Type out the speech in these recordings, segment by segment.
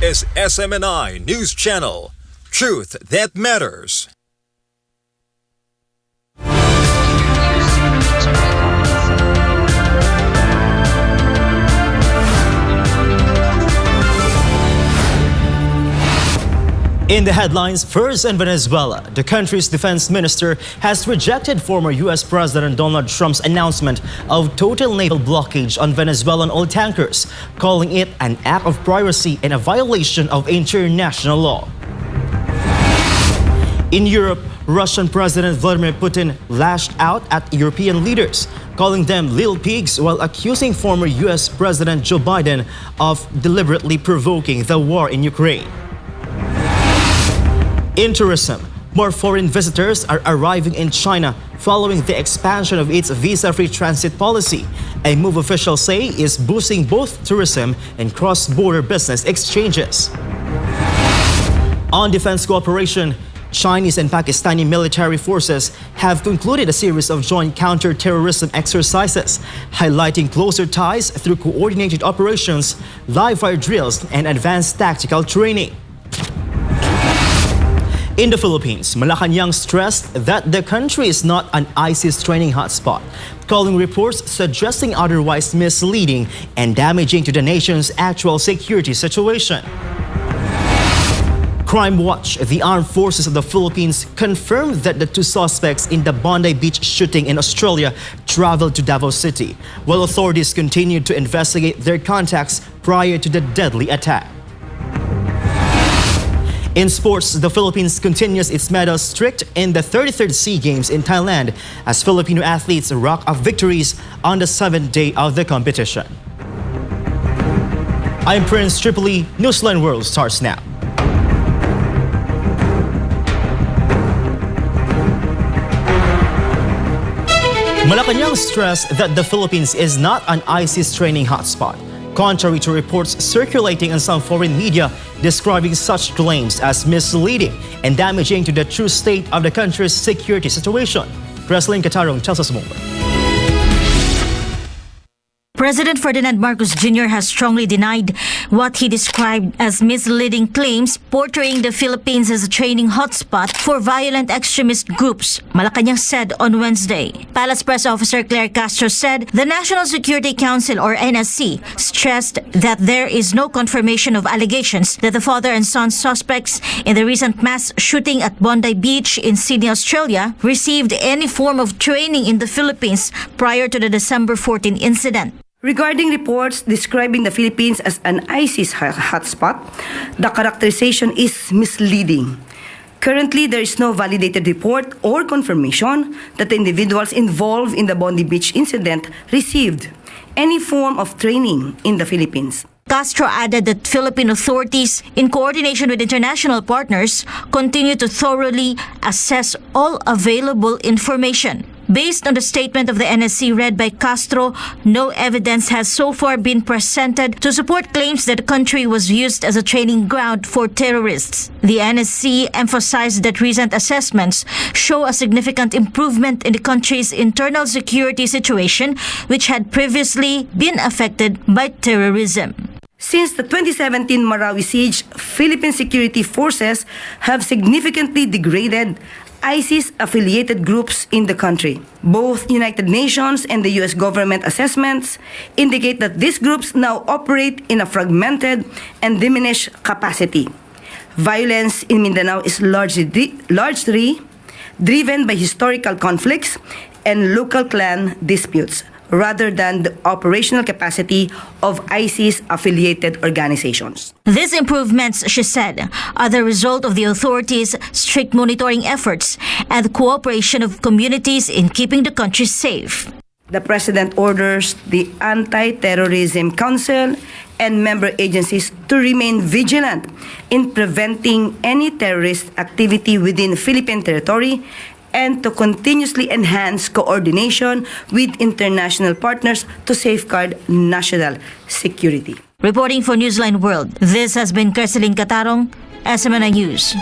is SMNI News Channel. Truth that matters. In the headlines, first in Venezuela, the country's defense minister has rejected former U.S. President Donald Trump's announcement of total naval blockage on Venezuelan oil tankers, calling it an act of piracy and a violation of international law. In Europe, Russian President Vladimir Putin lashed out at European leaders, calling them little pigs while accusing former U.S. President Joe Biden of deliberately provoking the war in Ukraine. In tourism, more foreign visitors are arriving in China following the expansion of its visa-free transit policy, a move officials say is boosting both tourism and cross-border business exchanges. On defense cooperation, Chinese and Pakistani military forces have concluded a series of joint counter-terrorism exercises, highlighting closer ties through coordinated operations, live-fire drills, and advanced tactical training. In the Philippines, Malacanang stressed that the country is not an ISIS training hotspot, calling reports suggesting otherwise misleading and damaging to the nation's actual security situation. Crime Watch, the armed forces of the Philippines, confirmed that the two suspects in the Bondi Beach shooting in Australia traveled to Davao City, while authorities continued to investigate their contacts prior to the deadly attack. In sports, the Philippines continues its medal streak in the 33rd SEA Games in Thailand as Filipino athletes rack up victories on the 7th day of the competition. I'm Prince Tripoli. Newsline World starts now. Malacanang stressed that the Philippines is not an ISIS training hotspot, contrary to reports circulating in some foreign media describing such claims as misleading and damaging to the true state of the country's security situation. Preslyn Catarong tells us more. President Ferdinand Marcos Jr. has strongly denied what he described as misleading claims portraying the Philippines as a training hotspot for violent extremist groups, Malacanang said on Wednesday. Palace Press Officer Claire Castro said the National Security Council or NSC stressed that there is no confirmation of allegations that the father and son suspects in the recent mass shooting at Bondi Beach in Sydney, Australia received any form of training in the Philippines prior to the December 14 incident. Regarding reports describing the Philippines as an ISIS hotspot, the characterization is misleading. Currently, there is no validated report or confirmation that the individuals involved in the Bondi Beach incident received any form of training in the Philippines. Castro added that Philippine authorities, in coordination with international partners, continue to thoroughly assess all available information. Based on the statement of the NSC read by Castro, no evidence has so far been presented to support claims that the country was used as a training ground for terrorists. The NSC emphasized that recent assessments show a significant improvement in the country's internal security situation, which had previously been affected by terrorism. Since the 2017 Marawi siege, Philippine security forces have significantly degraded ISIS-affiliated groups in the country. Both United Nations and the U.S. government assessments indicate that these groups now operate in a fragmented and diminished capacity. Violence in Mindanao is largely driven by historical conflicts and local clan disputes, rather than the operational capacity of ISIS-affiliated organizations. These improvements, she said, are the result of the authorities' strict monitoring efforts and the cooperation of communities in keeping the country safe. The President orders the Anti-Terrorism Council and member agencies to remain vigilant in preventing any terrorist activity within Philippine territory and to continuously enhance coordination with international partners to safeguard national security. Reporting for Newsline World, this has been Preslyn Catarong, SMNI News.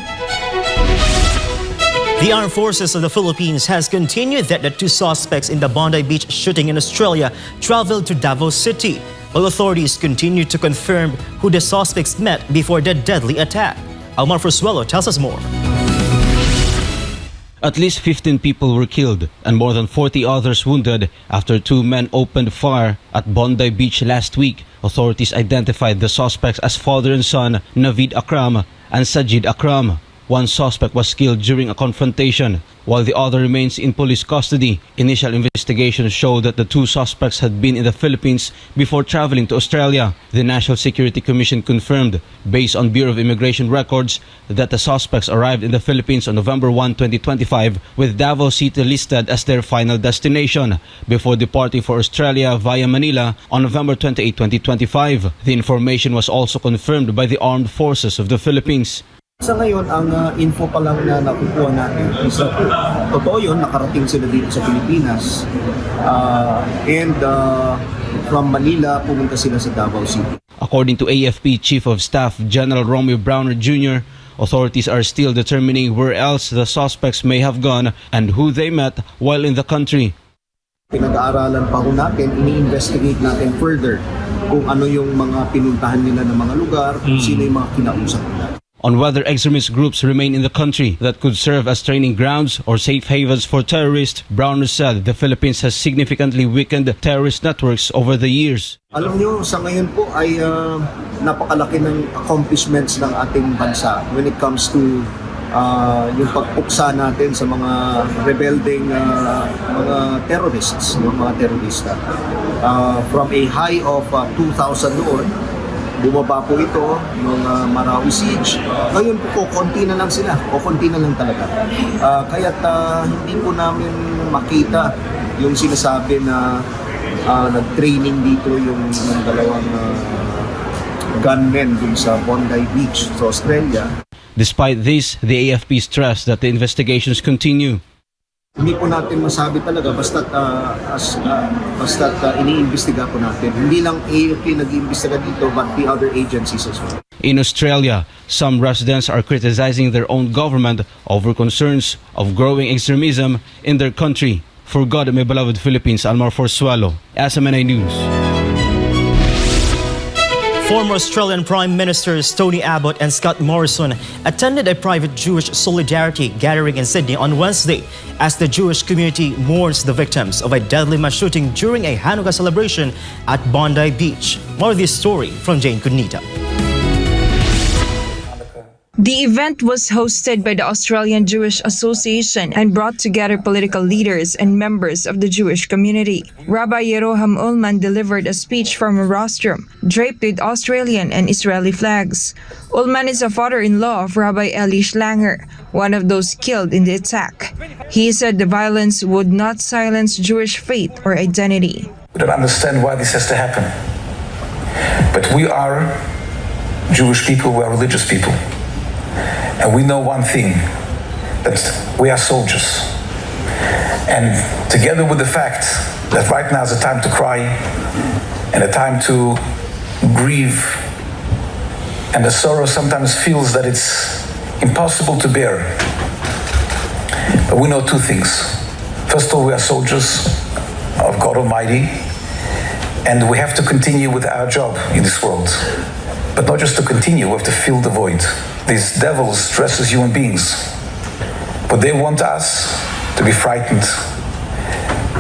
The Armed Forces of the Philippines has continued that the two suspects in the Bondi Beach shooting in Australia traveled to Davao City. while authorities continue to confirm who the suspects met before the deadly attack. Almar Frusuelo tells us more. At least 15 people were killed and more than 40 others wounded after two men opened fire at Bondi Beach last week. Authorities identified the suspects as father and son Naveed Akram and Sajid Akram. One suspect was killed during a confrontation, while the other remains in police custody. Initial investigations showed that the two suspects had been in the Philippines before traveling to Australia. The National Security Commission confirmed, based on Bureau of Immigration records, that the suspects arrived in the Philippines on November 1, 2025, with Davao City listed as their final destination, before departing for Australia via Manila on November 28, 2025. The information was also confirmed by the Armed Forces of the Philippines. Sa ngayon, ang info pa lang na nakukuha natin is that totoo yun, nakarating sila dito sa Pilipinas and from Manila, pumunta sila sa Davao City. According to AFP Chief of Staff General Romeo Browner Jr., authorities are still determining where else the suspects may have gone and who they met while in the country. Pinag-aaralan pa ho natin, ini-investigate natin further kung ano yung mga pinuntahan nila ng mga lugar, kung sino yung mga kinausap nila. On whether extremist groups remain in the country that could serve as training grounds or safe havens for terrorists, Browner said the Philippines has significantly weakened terrorist networks over the years. Alam nyo, sa ngayon po ay napakalaki ng accomplishments ng ating bansa when it comes to yung pagpuksa natin sa mga rebelding mga terrorists, mga terorista. From a high of 2,000 noon, bumaba po ito ng Marawi Siege. Ngayon po, konti na lang sila. Konti na lang talaga. Kaya't hindi po namin makita yung sinasabi na nag-training dito yung dalawang gunmen dun sa Bondi Beach sa Australia. Despite this, the AFP stressed that the investigations continue. Hindi po natin masabi talaga basta't iniimbestiga po natin. Hindi lang AFP nag-iimbestiga dito but the other agencies as well. In Australia, some residents are criticizing their own government over concerns of growing extremism in their country. For God, my beloved Philippines, Almar Frusuelo, SMNI News. Former Australian Prime Ministers Tony Abbott and Scott Morrison attended a private Jewish solidarity gathering in Sydney on Wednesday as the Jewish community mourns the victims of a deadly mass shooting during a Hanukkah celebration at Bondi Beach. More of this story from Jane Cunita. The event was hosted by the Australian Jewish Association and brought together political leaders and members of the Jewish community. Rabbi Yeroham Ullman delivered a speech from a rostrum draped with Australian and Israeli flags. Ullman is a father-in-law of Rabbi Eli Schlanger, one of those killed in the attack. He said the violence would not silence Jewish faith or identity. We don't understand why this has to happen. But we are Jewish people, we are religious people. And we know one thing, that we are soldiers. And together with the fact that right now is a time to cry and a time to grieve, and the sorrow sometimes feels that it's impossible to bear. But we know two things. First of all, we are soldiers of God Almighty, and we have to continue with our job in this world. But not just to continue, we have to fill the void. These devils dress as human beings, but they want us to be frightened.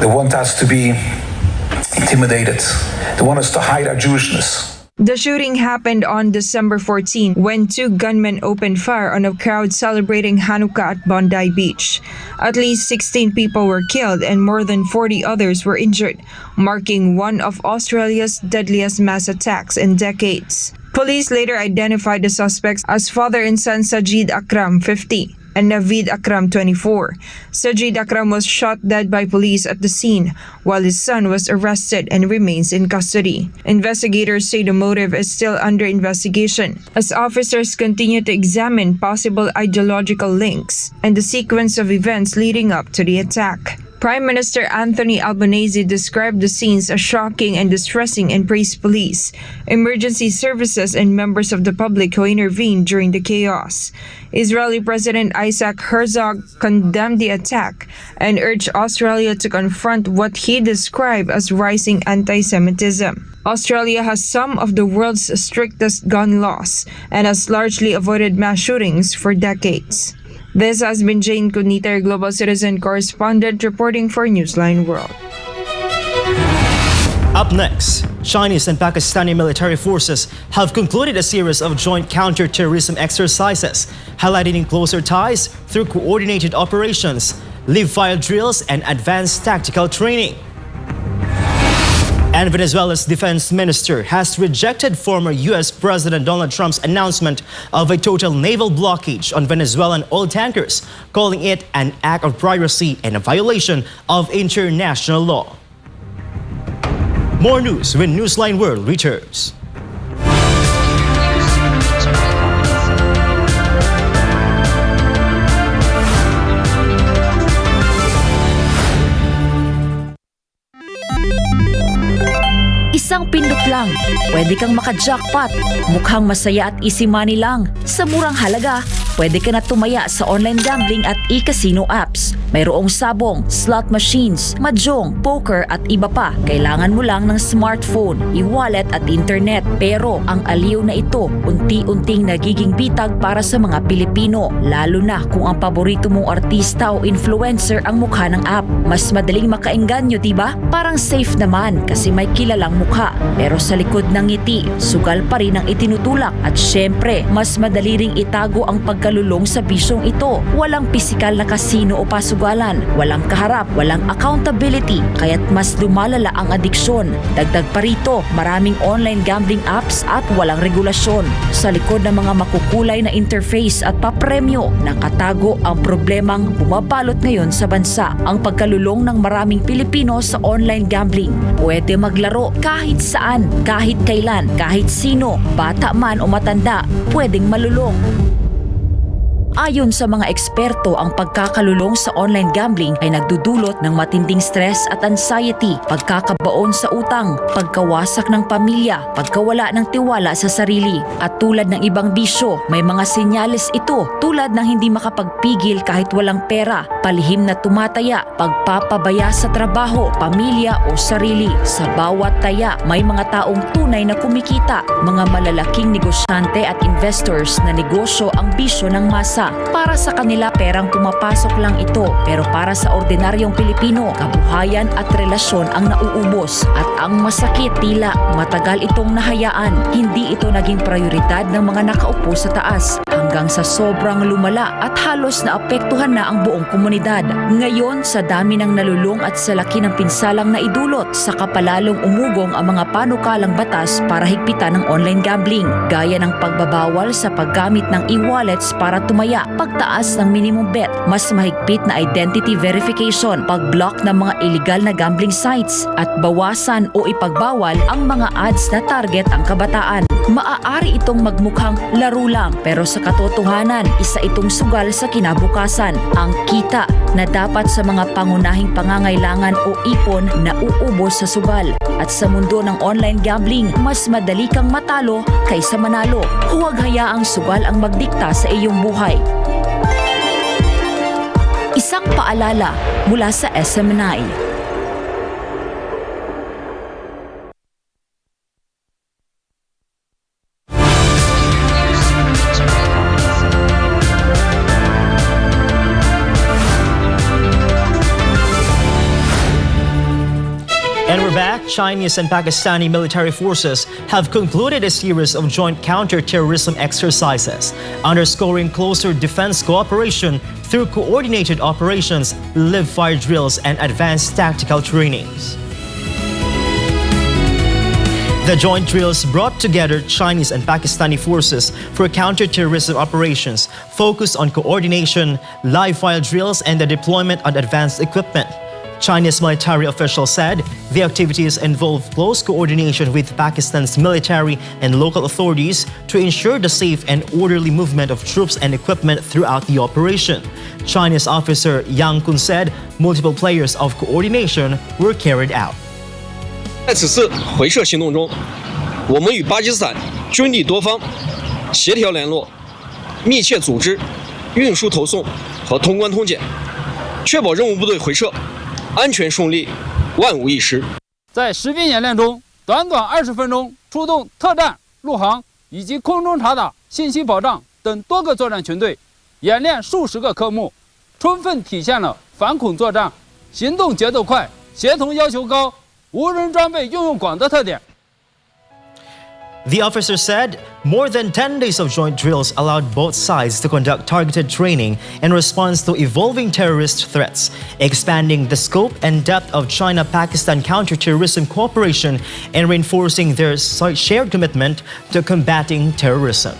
They want us to be intimidated. They want us to hide our Jewishness. The shooting happened on December 14 when two gunmen opened fire on a crowd celebrating Hanukkah at Bondi Beach. At least 16 people were killed and more than 40 others were injured, marking one of Australia's deadliest mass attacks in decades. Police later identified the suspects as father and son Sajid Akram, 50, and Naveed Akram, 24. Sajid Akram was shot dead by police at the scene, while his son was arrested and remains in custody. Investigators say the motive is still under investigation, as officers continue to examine possible ideological links and the sequence of events leading up to the attack. Prime Minister Anthony Albanese described the scenes as shocking and distressing and praised police, emergency services, and members of the public who intervened during the chaos. Israeli President Isaac Herzog condemned the attack and urged Australia to confront what he described as rising anti-Semitism. Australia has some of the world's strictest gun laws and has largely avoided mass shootings for decades. This has been Jane Cuniter, Global Citizen Correspondent, reporting for Newsline World. Up next, Chinese and Pakistani military forces have concluded a series of joint counter-terrorism exercises, highlighting closer ties through coordinated operations, live-fire drills, and advanced tactical training. And Venezuela's defense minister has rejected former U.S. President Donald Trump's announcement of a total naval blockade on Venezuelan oil tankers, calling it an act of piracy and a violation of international law. More news when Newsline World returns. Isang pindot lang, pwede kang maka-jackpot. Mukhang masaya at easy money lang. Sa murang halaga, pwede ka na tumaya sa online gambling at e-casino apps. Mayroong sabong, slot machines, mahjong, poker at iba pa. Kailangan mo lang ng smartphone, e-wallet at internet. Pero ang aliw na ito, unti-unting nagiging bitag para sa mga Pilipino. Lalo na kung ang paborito mong artista o influencer ang mukha ng app. Mas madaling makaengganyo, diba? Parang safe naman kasi may kilalang mukha. Pero sa likod ng ngiti, sugal pa rin ang itinutulak. At syempre, mas madali ring itago ang pagkalulong sa bisyong ito. Walang pisikal na kasino o pasugalan, walang kaharap, walang accountability, kaya't mas lumalala ang adiksyon. Dagdag pa rito, maraming online gambling apps at walang regulasyon. Sa likod ng mga makukulay na interface at papremyo, nakatago ang problemang bumabalot ngayon sa bansa. Ang pagkalulong ng maraming Pilipino sa online gambling. Pwede maglaro kahit saan, kahit kailan, kahit sino, bata man o matanda, pwedeng malulong. Ayon sa mga eksperto, ang pagkakalulong sa online gambling ay nagdudulot ng matinding stress at anxiety, pagkakabaon sa utang, pagkawasak ng pamilya, pagkawala ng tiwala sa sarili. At tulad ng ibang bisyo, may mga senyales ito tulad ng hindi makapagpigil kahit walang pera, palihim na tumataya, pagpapabaya sa trabaho, pamilya o sarili. Sa bawat taya, may mga taong tunay na kumikita, mga malalaking negosyante at investors na negosyo ang bisyo ng masa. Para sa kanila, perang pumapasok lang ito, pero para sa ordinaryong Pilipino, kabuhayan at relasyon ang nauubos. At ang masakit, tila matagal itong nahayaan. Hindi ito naging prioridad ng mga nakaupo sa taas hanggang sa sobrang lumala at halos naapektuhan na ang buong komunidad. Ngayon, sa dami ng nalulong at sa laki ng pinsalang naidulot, saka palalong umugong ang mga panukalang batas para higpitan ng online gambling, gaya ng pagbabawal sa paggamit ng e-wallets para tumaya, pagtaas ng minimum bet, mas mahigpit na identity verification, pag-block ng mga illegal na gambling sites, at bawasan o ipagbawal ang mga ads na target ang kabataan. Maaari itong magmukhang laro lang, pero sa katotohanan, isa itong sugal sa kinabukasan. Ang kita na dapat sa mga pangunahing pangangailangan o ipon na uubos sa sugal. At sa mundo ng online gambling, mas madali kang matalo kaysa manalo. Huwag hayaang sugal ang magdikta sa iyong buhay. Isang paalala mula sa SM9. And we're back. Chinese and Pakistani military forces have concluded a series of joint counter-terrorism exercises, underscoring closer defense cooperation through coordinated operations, live-fire drills, and advanced tactical trainings. The joint drills brought together Chinese and Pakistani forces for counter-terrorism operations focused on coordination, live-fire drills, and the deployment of advanced equipment. Chinese military officials said the activities involve close coordination with Pakistan's military and local authorities to ensure the safe and orderly movement of troops and equipment throughout the operation. Chinese officer Yang Kun said multiple layers of coordination were carried out. 在此次回撤行动中，我们与巴基斯坦军力多方协调联络，密切组织运输投送和通关通检，确保任务部队回撤安全顺利，万无一失。在实兵演练中，短短20分钟，出动特战、陆航以及空中察打、信息保障等多个作战群队，演练数十个科目，充分体现了反恐作战行动节奏快、协同要求高、无人装备运用广的特点。 The officer said more than 10 days of joint drills allowed both sides to conduct targeted training in response to evolving terrorist threats, expanding the scope and depth of China-Pakistan counterterrorism cooperation and reinforcing their shared commitment to combating terrorism.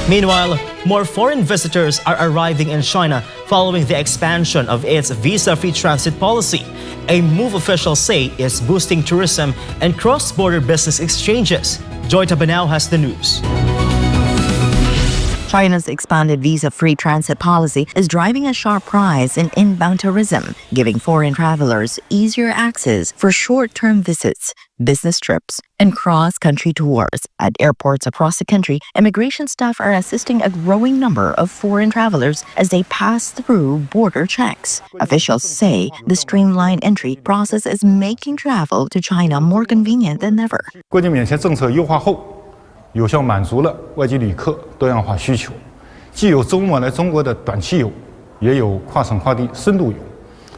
Meanwhile, more foreign visitors are arriving in China following the expansion of its visa-free transit policy, a move officials say is boosting tourism and cross-border business exchanges. Joy Tabanao has the news. China's expanded visa-free transit policy is driving a sharp rise in inbound tourism, giving foreign travelers easier access for short-term visits, business trips, and cross-country tours. At airports across the country, immigration staff are assisting a growing number of foreign travelers as they pass through border checks. Officials say the streamlined entry process is making travel to China more convenient than ever. 过境免签政策优化后，有效满足了外籍旅客多样化需求，既有周末来中国的短期游，也有跨省跨地深度游。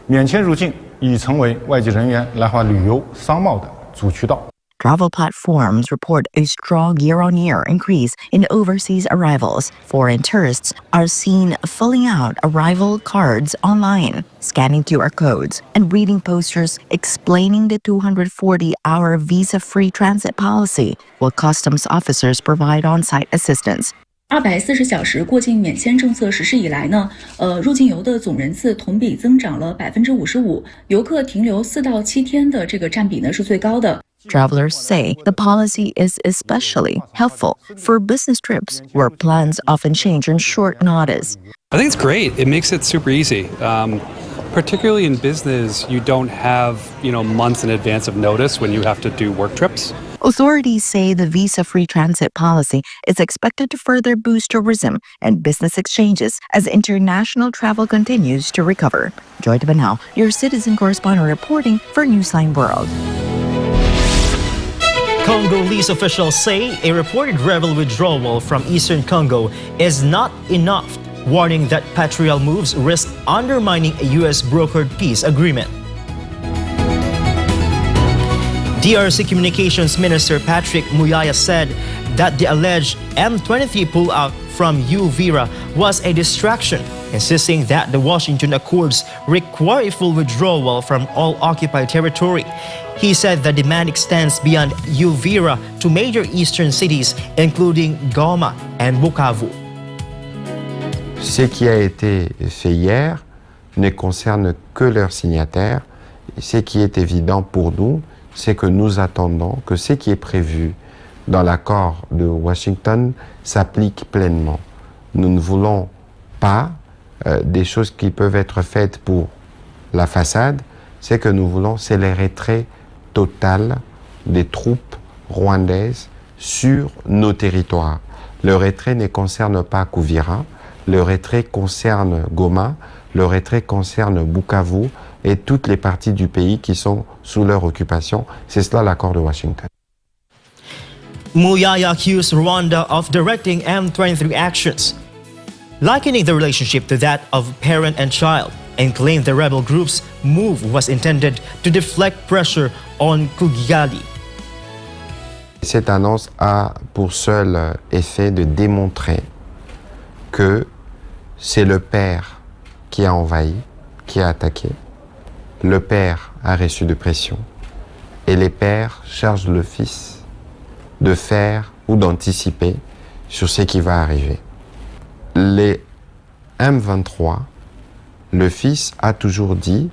免签入境已成为外籍人员来华旅游、商贸的主渠道。 Travel platforms report a strong year-on-year increase in overseas arrivals. Foreign tourists are seen filling out arrival cards online, scanning QR codes, and reading posters explaining the 240-hour visa-free transit policy, while customs officers provide on-site assistance. 240小时过境免签政策实施以来呢，入境游的总人次同比增长了55%，游客停留4到7天的这个占比呢是最高的。 Travelers say the policy is especially helpful for business trips where plans often change on short notice. I think it's great. It makes it super easy. Particularly in business, you don't have, months in advance of notice when you have to do work trips. Authorities say the visa-free transit policy is expected to further boost tourism and business exchanges as international travel continues to recover. Joy Tabanao, your citizen correspondent reporting for Newsline World. Congolese officials say a reported rebel withdrawal from eastern Congo is not enough, warning that patrial moves risk undermining a U.S. brokered peace agreement. DRC Communications Minister Patrick Muyaya said that the alleged M23 pullout from Uvira was a distraction, insisting that the Washington Accords require a full withdrawal from all occupied territory. He said the demand extends beyond Uvira to major eastern cities, including Goma and Bukavu. Ce qui a été fait hier ne concerne que leurs signataires. Ce qui est évident pour nous, c'est que nous attendons que ce qui est prévu dans l'accord de Washington s'applique pleinement. Nous ne voulons pas des choses qui peuvent être faites pour la façade. Ce que nous voulons, c'est le retrait total des troupes rwandaises sur nos territoires. Le retrait ne concerne pas Kouvira, le retrait concerne Goma, le retrait concerne Bukavu et toutes les parties du pays qui sont sous leur occupation. C'est cela l'accord de Washington. Muyaya accused Rwanda of directing M23 actions, likening the relationship to that of parent and child, and claimed the rebel group's move was intended to deflect pressure on Kigali. Cette annonce a pour seul effet de démontrer que c'est le père qui a envahi, qui a attaqué. Le père a reçu de pression et les pères chargent le fils de faire ou d'anticiper sur ce qui va arriver. Les M23, le fils a toujours dit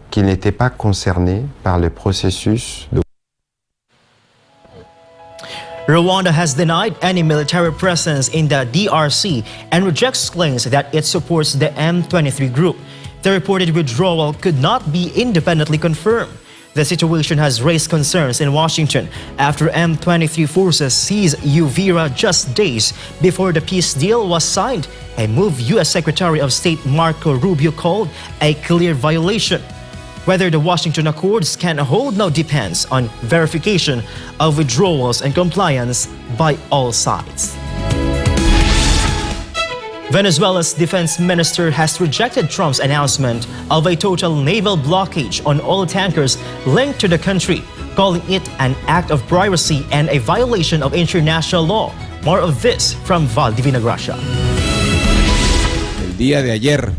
qu'il n'était pas concerné par le processus de... Rwanda has denied any military presence in the DRC and rejects claims that it supports the M23 group. The reported withdrawal could not be independently confirmed. The situation has raised concerns in Washington after M23 forces seized Uvira just days before the peace deal was signed, a move U.S. Secretary of State Marco Rubio called a clear violation. Whether the Washington Accords can hold now depends on verification of withdrawals and compliance by all sides. Venezuela's defense minister has rejected Trump's announcement of a total naval blockade on oil tankers linked to the country, calling it an act of piracy and a violation of international law. More of this from Val Divina Gracia. El día de ayer,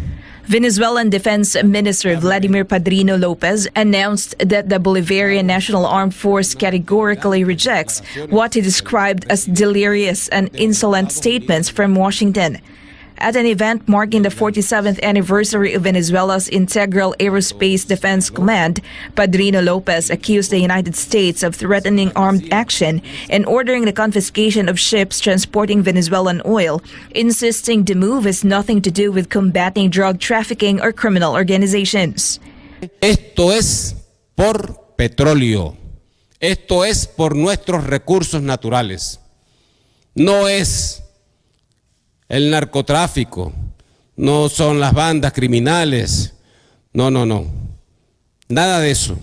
Venezuelan Defense Minister Vladimir Padrino Lopez announced that the Bolivarian National Armed Force categorically rejects what he described as delirious and insolent statements from Washington. At an event marking the 47th anniversary of Venezuela's Integral Aerospace Defense Command, Padrino Lopez accused the United States of threatening armed action and ordering the confiscation of ships transporting Venezuelan oil, insisting the move has nothing to do with combating drug trafficking or criminal organizations. esto es por petróleo, esto es por nuestros recursos naturales, no es el narcotráfico, no son las bandas criminales, no, nada de eso.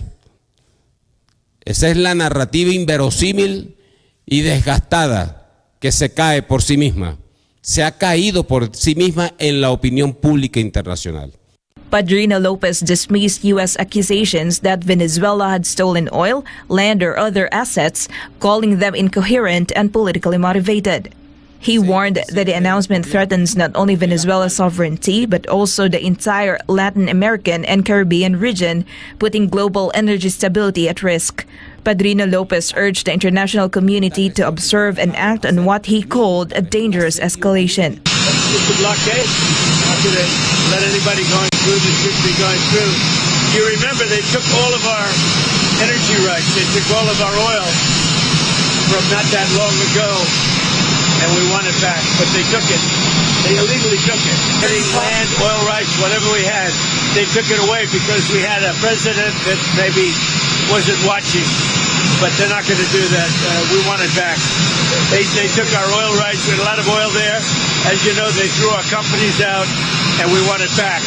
Esa es la narrativa inverosímil y desgastada que se cae por sí misma, se ha caído por sí misma en la opinión pública internacional. Padrino Lopez dismissed U.S. accusations that Venezuela had stolen oil, land, or other assets, calling them incoherent and politically motivated. He warned that the announcement threatens not only Venezuela's sovereignty, but also the entire Latin American and Caribbean region, putting global energy stability at risk. Padrino Lopez urged the international community to observe and act on what he called a dangerous escalation. It's a blockade. How could they let anybody going through that shouldn't be going through? You remember they took all of our energy rights. They took all of our oil from not that long ago. And we want it back, but they took it. They illegally took it. Any land, oil rights, whatever we had, they took it away because we had a president that maybe wasn't watching. But they're not going to do that. We want it back. They took our oil rights. We had a lot of oil there. As you know, they threw our companies out, and we want it back.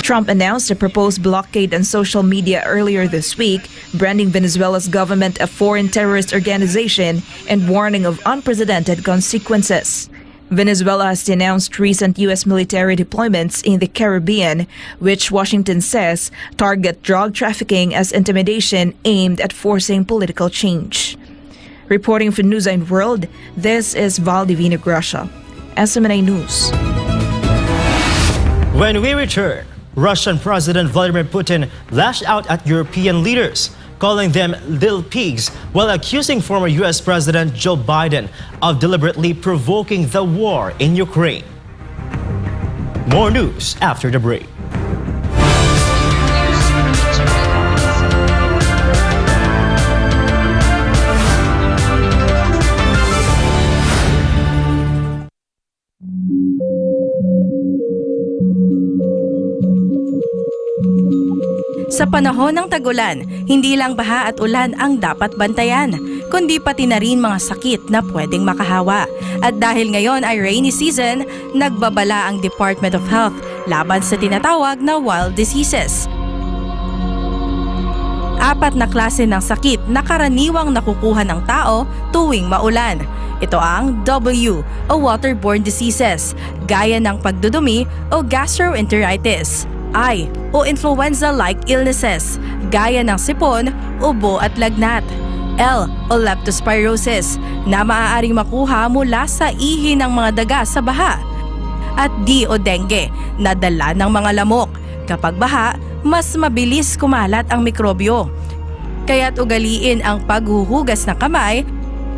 Trump announced a proposed blockade on social media earlier this week, branding Venezuela's government a foreign terrorist organization and warning of unprecedented consequences. Venezuela has denounced recent U.S. military deployments in the Caribbean, which Washington says target drug trafficking as intimidation aimed at forcing political change. Reporting for Newsline World, this is Val Divina Gracia, SMNA News. When we return, Russian President Vladimir Putin lashed out at European leaders, calling them little pigs, while accusing former U.S. President Joe Biden of deliberately provoking the war in Ukraine. More news after the break. Sa panahon ng tag-ulan, hindi lang baha at ulan ang dapat bantayan, kundi pati na rin mga sakit na pwedeng makahawa. At dahil ngayon ay rainy season, nagbabala ang Department of Health laban sa tinatawag na wild diseases. 4 na klase ng sakit na karaniwang nakukuha ng tao tuwing maulan. Ito ang W o waterborne diseases, gaya ng pagdudumi o gastroenteritis. I o influenza-like illnesses, gaya ng sipon, ubo at lagnat. L o leptospirosis, na maaaring makuha mula sa ihi ng mga daga sa baha. At D o dengue, na dala ng mga lamok. Kapag baha, mas mabilis kumalat ang mikrobyo. Kaya't ugaliin ang paghuhugas ng kamay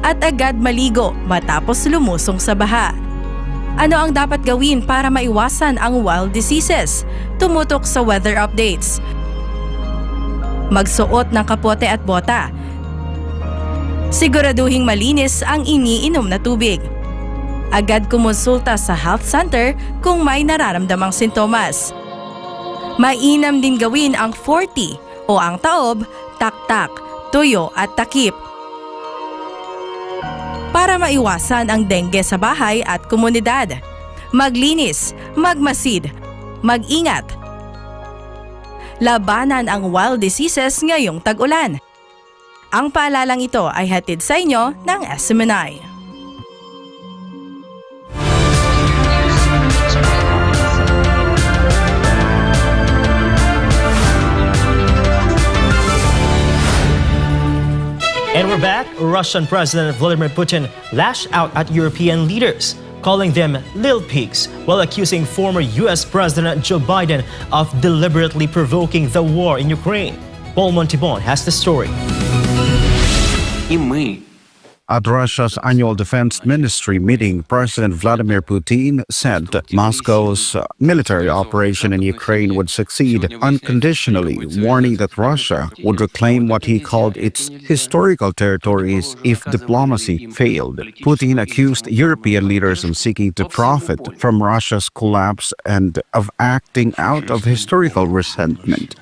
at agad maligo matapos lumusong sa baha. Ano ang dapat gawin para maiwasan ang wild diseases? Tumutok sa weather updates. Magsuot ng kapote at bota. Siguraduhing malinis ang iniinom na tubig. Agad kumonsulta sa health center kung may nararamdamang sintomas. Mainam din gawin ang 40 o ang taob, taktak, tuyo at takip para maiwasan ang dengue sa bahay at komunidad. Maglinis, magmasid, mag-ingat. labanan ang wild diseases ngayong tag-ulan. Ang paalalang ito ay hatid sa inyo ng SMNI. And we're back. Russian President Vladimir Putin lashed out at European leaders, calling them little pigs, while accusing former U.S. President Joe Biden of deliberately provoking the war in Ukraine. Paul Montibon has the story. At Russia's annual defense ministry meeting, President Vladimir Putin said Moscow's military operation in Ukraine would succeed unconditionally, warning that Russia would reclaim what he called its historical territories if diplomacy failed. Putin accused European leaders of seeking to profit from Russia's collapse and of acting out of historical resentment.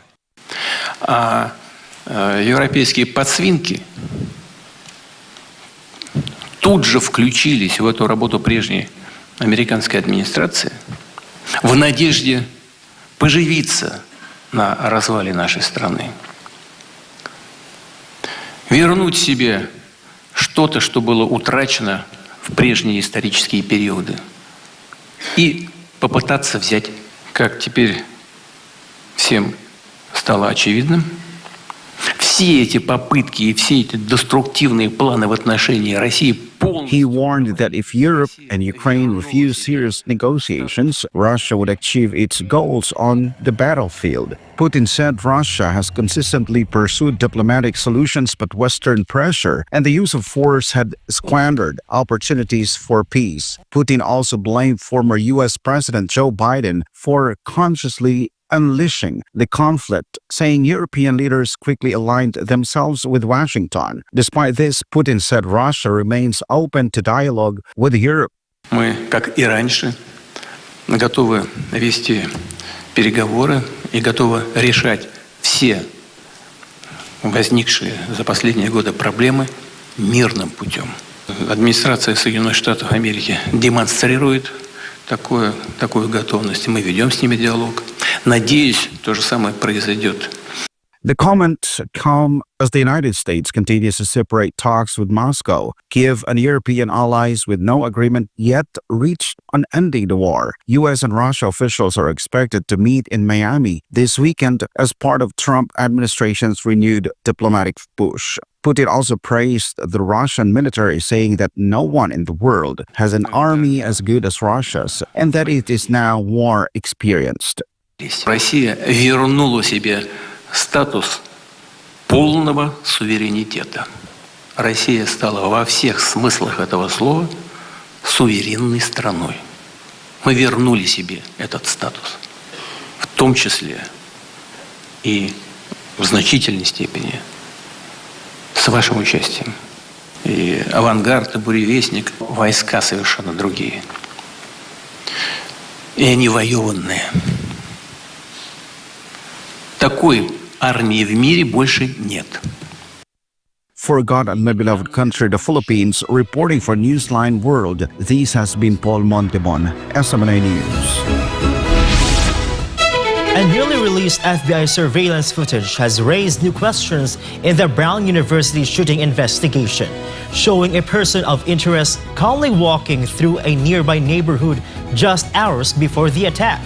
Европейские подсвинки тут же включились в эту работу прежней американской администрации в надежде поживиться на развале нашей страны. Вернуть себе что-то, что было утрачено в прежние исторические периоды. И попытаться взять, как теперь всем стало очевидным, все эти попытки и все эти деструктивные планы в отношении России полностью... He warned that if Europe and Ukraine refuse serious negotiations, Russia would achieve its goals on the battlefield. Putin said Russia has consistently pursued diplomatic solutions, but Western pressure and the use of force had squandered opportunities for peace. Putin also blamed former U.S. President Joe Biden for consciously unleashing the conflict, saying European leaders quickly aligned themselves with Washington. Despite this, Putin said Russia remains open to dialogue with Europe. Мы, как и раньше, готовы вести переговоры и готовы решать все возникшие за последние годы проблемы мирным путем. Администрация Соединенных Штатов Америки демонстрирует такую готовность. Мы ведем с ними диалог. Надеюсь, то же самое произойдет. The comments come as the United States continues to separate talks with Moscow. Kiev and European allies with no agreement yet reached on ending the war. U.S. and Russia officials are expected to meet in Miami this weekend as part of Trump administration's renewed diplomatic push. Putin also praised the Russian military, saying that no one in the world has an army as good as Russia's and that it is now war experienced. Россия вернула себе статус полного суверенитета. Россия стала во всех смыслах этого слова суверенной страной. Мы вернули себе этот статус, в том числе и в значительной степени с вашим участием. И авангард, и буревестник, войска совершенно другие. И они воеванные. Такой армии в мире больше нет. Forgotten my beloved country, the Philippines, reporting for Newsline World, this has been Paul Montibon, SMNI News. And newly released FBI surveillance footage has raised new questions in the Brown University shooting investigation, showing a person of interest calmly walking through a nearby neighborhood just hours before the attack.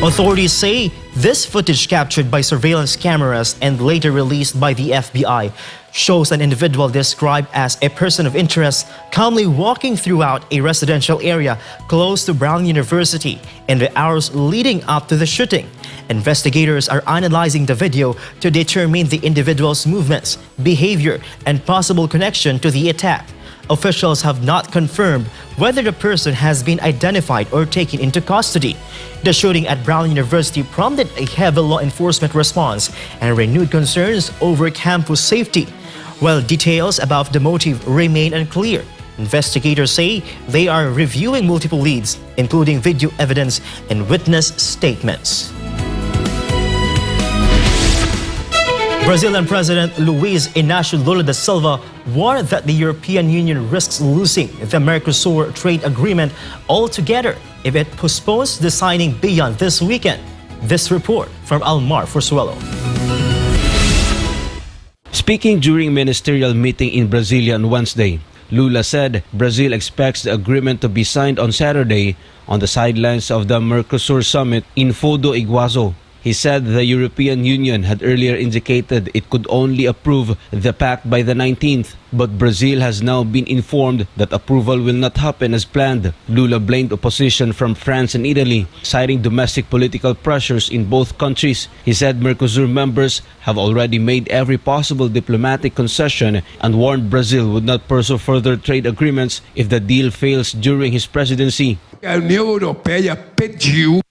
Authorities say this footage captured by surveillance cameras and later released by the FBI shows an individual described as a person of interest calmly walking throughout a residential area close to Brown University in the hours leading up to the shooting. Investigators are analyzing the video to determine the individual's movements, behavior, and possible connection to the attack. Officials have not confirmed whether the person has been identified or taken into custody. The shooting at Brown University prompted a heavy law enforcement response and renewed concerns over campus safety. While details about the motive remain unclear, investigators say they are reviewing multiple leads, including video evidence and witness statements. Brazilian President Luiz Inácio Lula da Silva warned that the European Union risks losing the Mercosur trade agreement altogether if it postpones the signing beyond this weekend. This report from Almar Forsuelo. Speaking during ministerial meeting in Brasilia on Wednesday, Lula said Brazil expects the agreement to be signed on Saturday on the sidelines of the Mercosur summit in Foz do Iguaçu. He said the European Union had earlier indicated it could only approve the pact by the 19th, but Brazil has now been informed that approval will not happen as planned. Lula blamed opposition from France and Italy, citing domestic political pressures in both countries. He said Mercosur members have already made every possible diplomatic concession and warned Brazil would not pursue further trade agreements if the deal fails during his presidency. A União Europeia pediu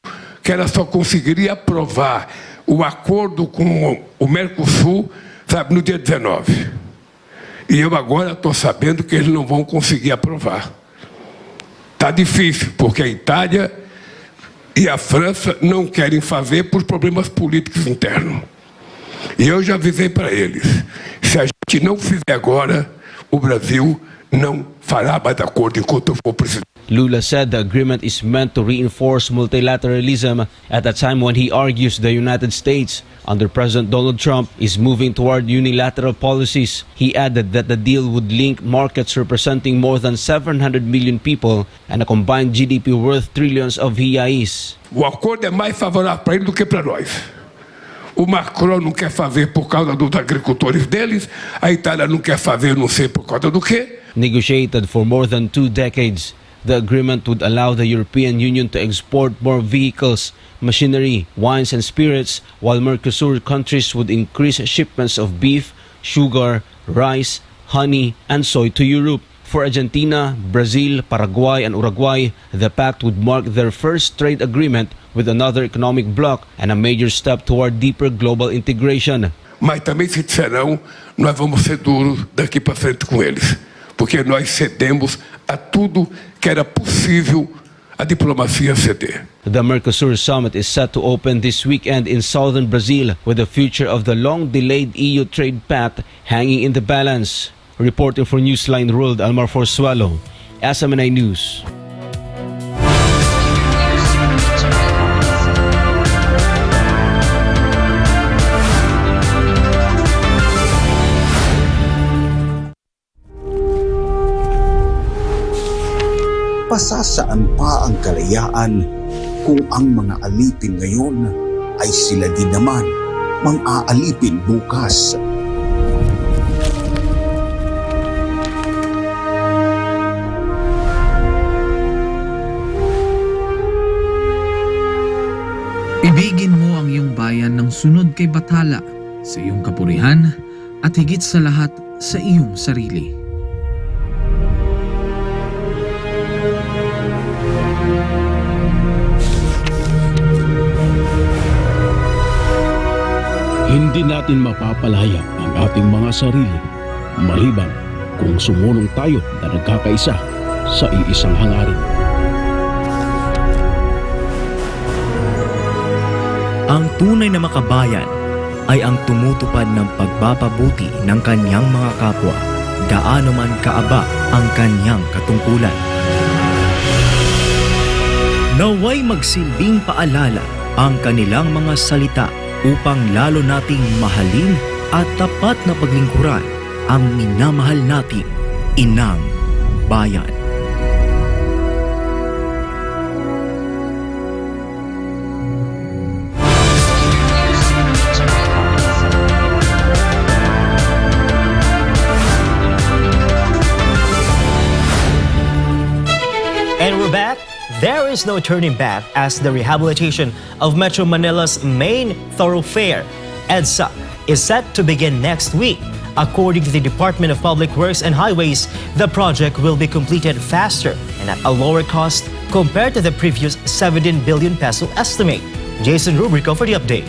que ela só conseguiria aprovar o acordo com o Mercosul, sabe, no dia 19. E eu agora estou sabendo que eles não vão conseguir aprovar. Está difícil, porque a Itália e a França não querem fazer por problemas políticos internos. E eu já avisei para eles, se a gente não fizer agora, o Brasil não fará mais acordo enquanto eu for presidente. Lula said the agreement is meant to reinforce multilateralism at a time when he argues the United States, under President Donald Trump, is moving toward unilateral policies. He added that the deal would link markets representing more than 700 million people and a combined GDP worth trillions of reais. O acordo é mais favorável para ele do que para nós. O Macron não quer fazer por causa dos agricultores deles, a Itália não quer fazer não sei por causa do quê. Negotiated for more than 2 decades, the agreement would allow the European Union to export more vehicles, machinery, wines and spirits, while Mercosur countries would increase shipments of beef, sugar, rice, honey, and soy to Europe. For Argentina, Brazil, Paraguay, and Uruguay, the pact would mark their first trade agreement with another economic bloc and a major step toward deeper global integration. Mas também se disserão, nós vamos ser duros daqui para frente com eles, porque nós cedemos a tudo que era possível a diplomacia ceder. The Mercosur summit is set to open this weekend in southern Brazil, with the future of the long-delayed EU trade pact hanging in the balance. Reporting for Newsline World, Almar Forsuelo, SMNI News. Pasasaan pa ang kalayaan kung ang mga alipin ngayon ay sila din naman mang-aalipin bukas. Ibigin mo ang iyong bayan ng sunod kay Bathala, sa iyong kapurihan at higit sa lahat sa iyong sarili. Hindi natin mapapalaya ang ating mga sarili maliban kung sumulong tayo na nagkakaisa sa iisang hangarin. Ang tunay na makabayan ay ang tumutupad ng pagpapabuti ng kanyang mga kapwa, gaano man kaaba ang kanyang katungkulan. Naway magsilbing paalala ang kanilang mga salita upang lalo nating mahalin at tapat na paglingkuran ang minamahal nating inang bayan. And we're back. There is no turning back as the rehabilitation of Metro Manila's main thoroughfare, EDSA, is set to begin next week. According to the Department of Public Works and Highways, the project will be completed faster and at a lower cost compared to the previous 17 billion peso estimate. Jason Rubrico for the update.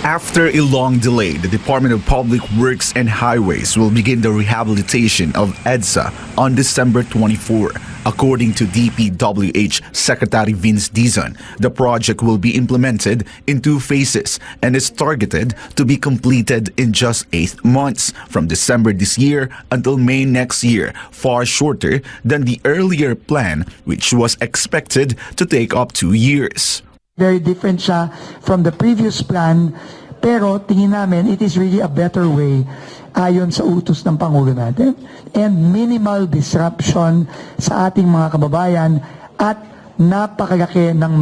After a long delay, the Department of Public Works and Highways will begin the rehabilitation of EDSA on December 24. According to DPWH Secretary Vince Dizon, the project will be implemented in 2 phases and is targeted to be completed in just 8 months, from December this year until May next year, far shorter than the earlier plan, which was expected to take up 2 years. Very different siya from the previous plan, pero tingin namin it is really a better way ayon sa utos ng Pangulo natin, and minimal disruption sa ating mga kababayan at napakalaki ng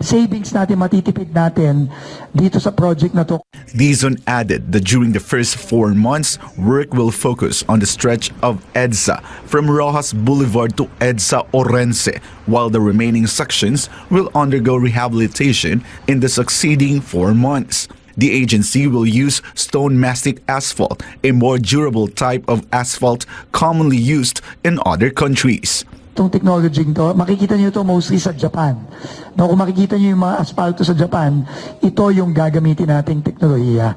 savings natin, matitipid natin dito sa project na to. Dizon added that during the first 4 months, work will focus on the stretch of EDSA from Rojas Boulevard to EDSA Orense, while the remaining sections will undergo rehabilitation in the succeeding 4 months. The agency will use stone mastic asphalt, a more durable type of asphalt commonly used in other countries. Itong technology to, makikita nyo ito mostly sa Japan. No, kung makikita nyo yung mga asfalto sa Japan, ito yung gagamitin nating teknolohiya.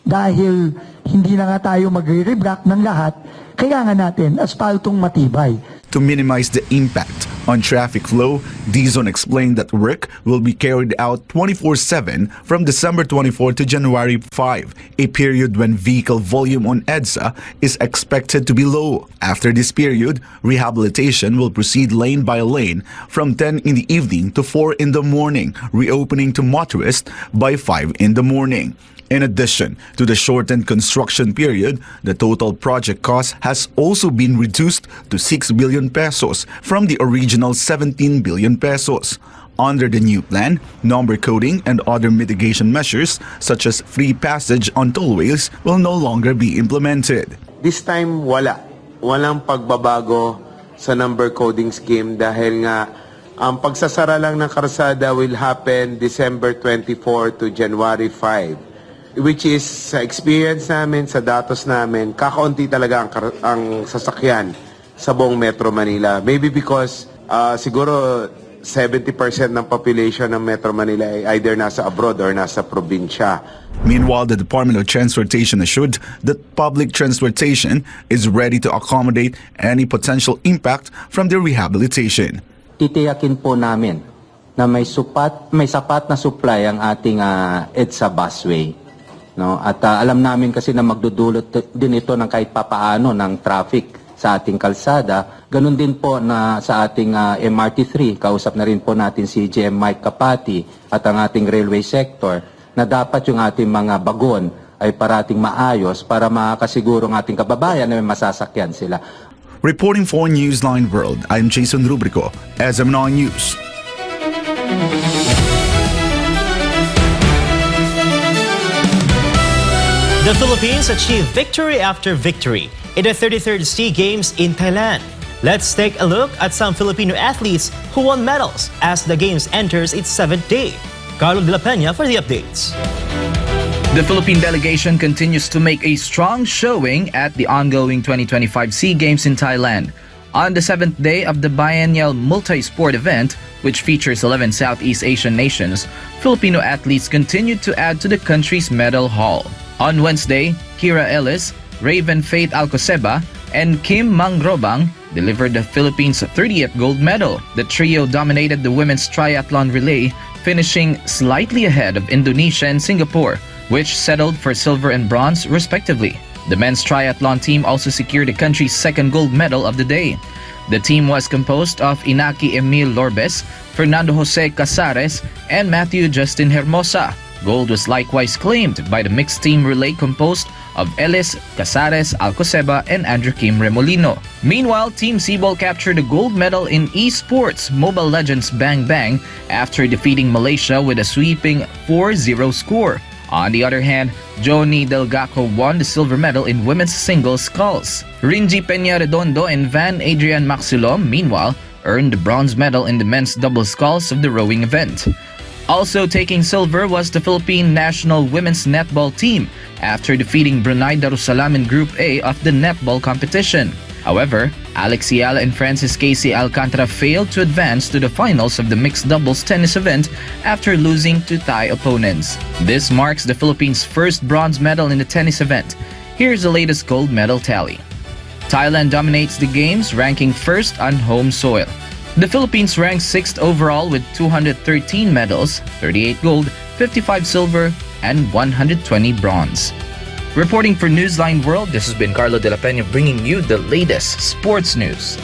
Dahil hindi na nga tayo magre-reblock ng lahat, kailangan natin asfaltong matibay. To minimize the impact on traffic flow, Dizon explained that work will be carried out 24/7 from December 24 to January 5, a period when vehicle volume on EDSA is expected to be low. After this period, rehabilitation will proceed lane by lane from 10 in the evening to 4 in the morning, reopening to motorists by 5 in the morning. In addition to the shortened construction period, the total project cost has also been reduced to 6 billion pesos from the original 17 billion pesos. Under the new plan, number coding and other mitigation measures such as free passage on tollways will no longer be implemented. This time walang pagbabago sa number coding scheme dahil nga ang pagsasara lang ng karsada will happen December 24 to January 5. Which is, sa experience namin, sa datos namin, kakaunti talaga ang sasakyan sa buong Metro Manila. Maybe because siguro 70% ng population ng Metro Manila ay either nasa abroad or nasa probinsya. Meanwhile, the Department of Transportation assured that public transportation is ready to accommodate any potential impact from the rehabilitation. Titiyakin po namin na may sapat na supply ang ating EDSA busway. No? At alam namin kasi na magdudulot din ito ng kahit papaano ng traffic sa ating kalsada. Ganun din po na sa ating MRT3, kausap na rin po natin si GM Mike Kapati at ang ating railway sector na dapat yung ating mga bagon ay parating maayos para makasiguro ng ating kababayan na may masasakyan sila. Reporting for Newsline World, I'm Jason Rubrico, SM9 News. The Philippines achieved victory after victory in the 33rd SEA Games in Thailand. Let's take a look at some Filipino athletes who won medals as the Games enters its 7th day. Carlo de la Peña for the updates. The Philippine delegation continues to make a strong showing at the ongoing 2025 SEA Games in Thailand. On the 7th day of the biennial multi-sport event, which features 11 Southeast Asian nations, Filipino athletes continued to add to the country's medal haul. On Wednesday, Kira Ellis, Raven Faith Alcoseba, and Kim Mangrobang delivered the Philippines' 30th gold medal. The trio dominated the women's triathlon relay, finishing slightly ahead of Indonesia and Singapore, which settled for silver and bronze respectively. The men's triathlon team also secured the country's 2nd gold medal of the day. The team was composed of Inaki Emil Lorbes, Fernando Jose Casares, and Matthew Justin Hermosa. Gold was likewise claimed by the mixed team relay composed of Ellis, Casares, Alcoseba, and Andrew Kim Remolino. Meanwhile, Team Ceibol captured a gold medal in esports Mobile Legends Bang Bang after defeating Malaysia with a sweeping 4-0 score. On the other hand, Johnny Delgaco won the silver medal in women's singles sculls. Rinji Peña Redondo and Van Adrian Maxilom, meanwhile, earned the bronze medal in the men's double sculls of the rowing event. Also taking silver was the Philippine national women's netball team after defeating Brunei Darussalam in Group A of the netball competition. However, Alex Yala and Francis Casey Alcantara failed to advance to the finals of the mixed doubles tennis event after losing to Thai opponents. This marks the Philippines' first bronze medal in the tennis event. Here's the latest gold medal tally. Thailand dominates the games, ranking first on home soil. The Philippines ranks 6th overall with 213 medals, 38 gold, 55 silver, and 120 bronze. Reporting for Newsline World, this has been Carlo De La Peña bringing you the latest sports news.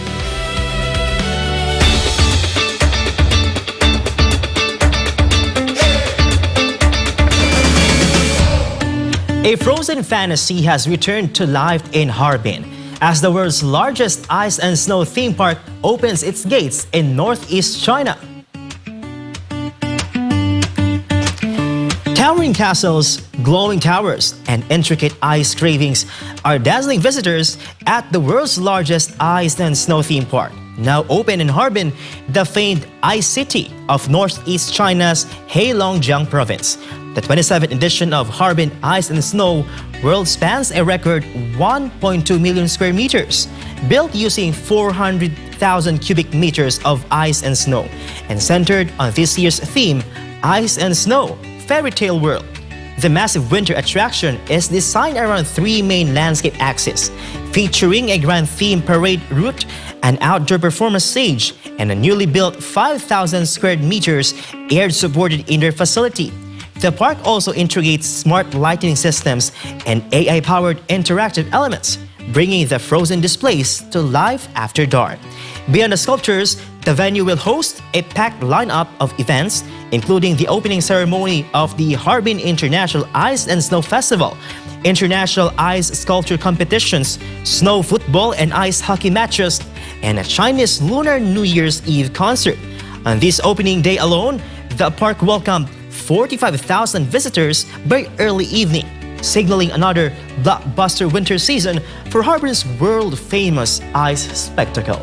A frozen fantasy has returned to life in Harbin as the world's largest ice and snow theme park opens its gates in northeast China. Towering castles, glowing towers, and intricate ice cravings are dazzling visitors at the world's largest ice and snow theme park. Now open in Harbin, the famed Ice City of northeast China's Heilongjiang province. The 27th edition of Harbin Ice and Snow World spans a record 1.2 million square meters, built using 400,000 cubic meters of ice and snow, and centered on this year's theme, Ice and Snow, Fairy Tale World. The massive winter attraction is designed around 3 main landscape axes, featuring a grand theme parade route, an outdoor performance stage, and a newly built 5,000 square meters air-supported indoor facility. The park also integrates smart lighting systems and AI-powered interactive elements, bringing the frozen displays to life after dark. Beyond the sculptures, the venue will host a packed lineup of events, including the opening ceremony of the Harbin International Ice and Snow Festival, international ice sculpture competitions, snow football and ice hockey matches, and a Chinese Lunar New Year's Eve concert. On this opening day alone, the park welcomed 45,000 visitors by early evening, signaling another blockbuster winter season for Harbin's world-famous ice spectacle.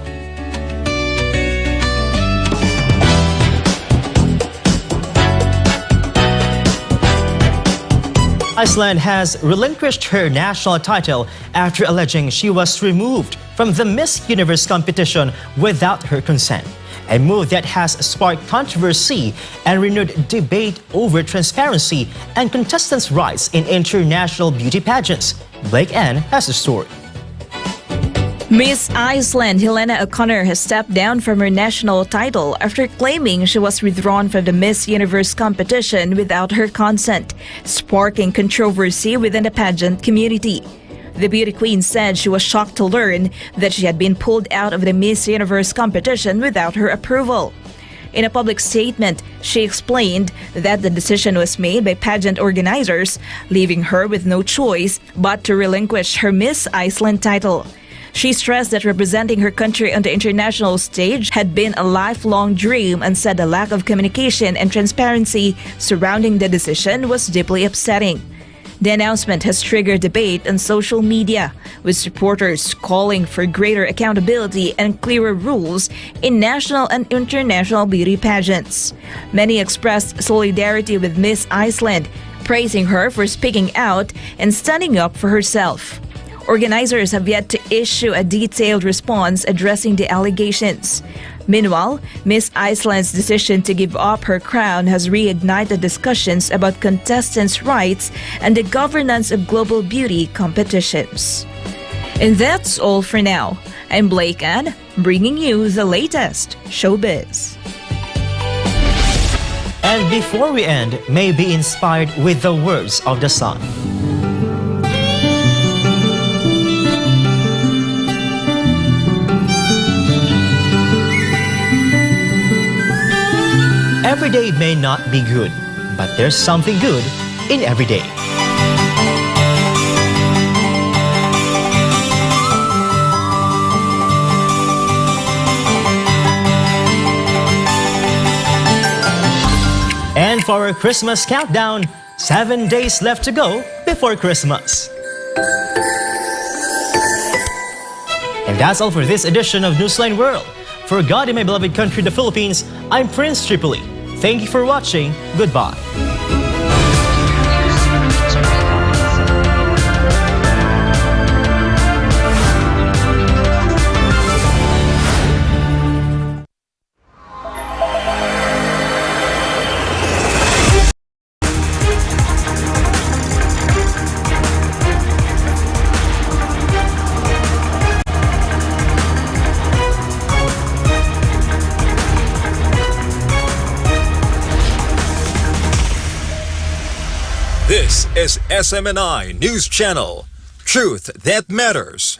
Iceland has relinquished her national title after alleging she was removed from the Miss Universe competition without her consent, a move that has sparked controversy and renewed debate over transparency and contestants' rights in international beauty pageants. Blake Ann has the story. Miss Iceland Helena O'Connor has stepped down from her national title after claiming she was withdrawn from the Miss Universe competition without her consent, sparking controversy within the pageant community. The beauty queen said she was shocked to learn that she had been pulled out of the Miss Universe competition without her approval. In a public statement, she explained that the decision was made by pageant organizers, leaving her with no choice but to relinquish her Miss Iceland title. She stressed that representing her country on the international stage had been a lifelong dream and said the lack of communication and transparency surrounding the decision was deeply upsetting. The announcement has triggered debate on social media, with supporters calling for greater accountability and clearer rules in national and international beauty pageants. Many expressed solidarity with Miss Iceland, praising her for speaking out and standing up for herself. Organizers have yet to issue a detailed response addressing the allegations. Meanwhile, Miss Iceland's decision to give up her crown has reignited discussions about contestants' rights and the governance of global beauty competitions. And that's all for now. I'm Blake Ann, bringing you the latest showbiz. And before we end, may be inspired with the words of the song. Every day may not be good, but there's something good in every day. And for our Christmas countdown, 7 days left to go before Christmas. And that's all for this edition of Newsline World. For God in my beloved country, the Philippines, I'm Prince Tripoli. Thank you for watching. Goodbye. This is SMNI News Channel. Truth that matters.